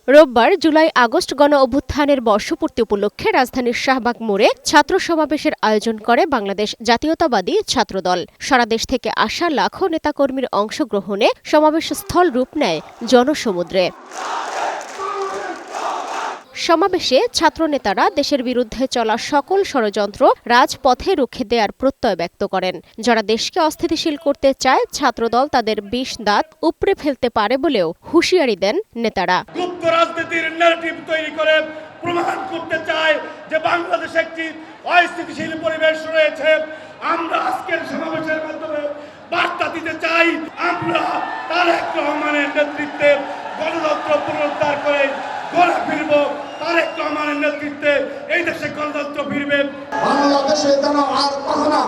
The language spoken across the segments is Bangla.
রোববার জুলাই আগস্ট গণ অভ্যুত্থানের বর্ষপূর্তি উপলক্ষে রাজধানীর শাহবাগ মোড়ে ছাত্র সমাবেশের আয়োজন করে বাংলাদেশ জাতীয়তাবাদী ছাত্রদল। সারা দেশ থেকে আসা লাখো নেতাকর্মীর অংশগ্রহণে সমাবেশস্থল রূপ নেয় জনসমুদ্রে। সমাবেশে ছাত্রনেতারা দেশের বিরুদ্ধে চলা সকল ষড়যন্ত্র রাজপথে রুখে দেওয়ার প্রত্যয় ব্যক্ত করেন। যারা দেশকে অস্থিতিশীল করতে চায় ছাত্রদল তাদের বিষ দাঁত উপড়ে ফেলতে পারে বলেও হুঁশিয়ারি দেন নেতারা। গুপ্ত রাজনীতির ন্যারেটিভ তৈরি করে প্রমাণ করতে চায় যে বাংলাদেশে একটি অস্থিতিশীল পরিবেশ রয়েছে। আমরা আজকের সমাবেশের মাধ্যমে বার্তা দিতে চাই, আমরা তারেক রহমানের নেতৃত্বে গণতন্ত্র পুনরুদ্ধার করে গড়ে ফিরব। তারেক রহমানের নেতৃত্বে এই দেশে গণতন্ত্র ফিরবে। বাংলাদেশে যেন আর কখনো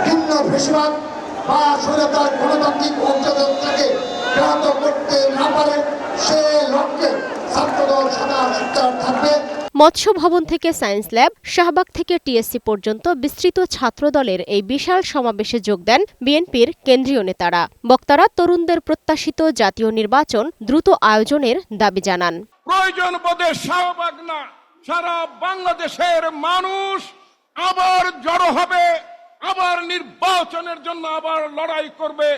ভিন্ন ফেসিবাদ বা স্বৈরাচার গণতান্ত্রিক অগ্রযাত্রাকে ব্যাহত করতে না পারে সে লক্ষ্যে ছাত্রদল সদা সোচ্চার থাকবে। মৎস্য ভবন থেকে সায়েন্স ল্যাব, শাহবাগ থেকে টিএসসি পর্যন্ত বিস্তৃত ছাত্রদলের এই বিশাল সমাবেশে যোগ দেন বিএনপির কেন্দ্রীয় নেতারা। বক্তারা তরুণদের প্রত্যাশিত জাতীয় নির্বাচন দ্রুত আয়োজনের দাবি জানান। প্রয়োজন বোধে শাহবাগ না, সারা বাংলাদেশের মানুষ আবার জড়ো হবে, আবার নির্বাচনের জন্য আবার লড়াই করবে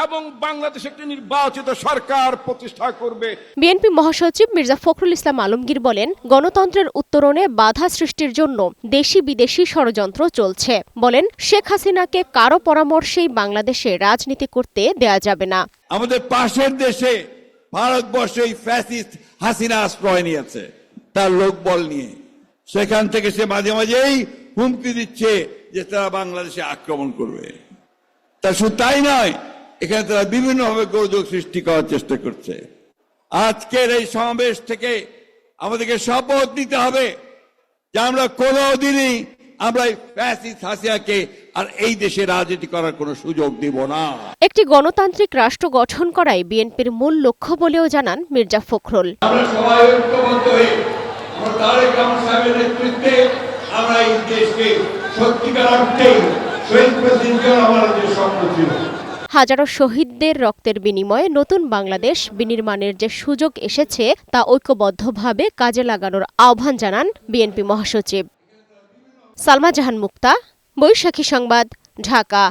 এবং বাংলাদেশে একটি নির্বাচিত সরকার প্রতিষ্ঠা করবে। বিএনপি মহাসচিব মির্জা ফখরুল ইসলাম আলমগীর বলেন, গণতন্ত্রের উত্তরণে বাধা সৃষ্টির জন্য দেশি বিদেশি ষড়যন্ত্র চলছে। বলেন, শেখ হাসিনাকে কারো পরামর্শেই বাংলাদেশে রাজনীতি করতে দেয়া যাবে না। আমাদের পাশের দেশে ভারতবর্ষে ফ্যাসিস্ট হাসিনা আশ্রয় নিয়েছে তার লোকবল নিয়ে। সেখান থেকে সে মাঝে মাঝেই হুমকি দিচ্ছে যে তারা বাংলাদেশে আক্রমণ করবে। তা শুধু তাই নয়, এখানে তারা বিভিন্নভাবে গোলযোগ সৃষ্টি করার চেষ্টা করছে। আজকের এই সমাবেশ থেকে আমাদেরকে শপথ নিতে হবে যে আমরা কোনোদিনই আমরা ফ্যাসিস্ট হাসিনাকে আর এই দেশে রাজনীতি করার কোনো সুযোগ দিব না। একটি গণতান্ত্রিক রাষ্ট্র গঠন করাই বিএনপির মূল লক্ষ্য বলেও জানান মির্জা ফখরুল। আমরা সবাই ঐক্যবদ্ধ হয়ে আমরা তারেক রহমান সাহেবের নেতৃত্বে আমরা এই দেশকে সত্যিকার অর্থে শহীদ প্রেসিডেন্ট আমাদের স্বপ্ন ছিল। হাজারো শহীদদের রক্তের বিনিময়ে নতুন বাংলাদেশ বিনির্মাণের যে সুযোগ এসেছে তা ঐক্যবদ্ধভাবে কাজে লাগানোর আহ্বান জানান বিএনপি মহাসচিব। সালমা জাহান মুক্তা, বৈশাখী সংবাদ, ঢাকা।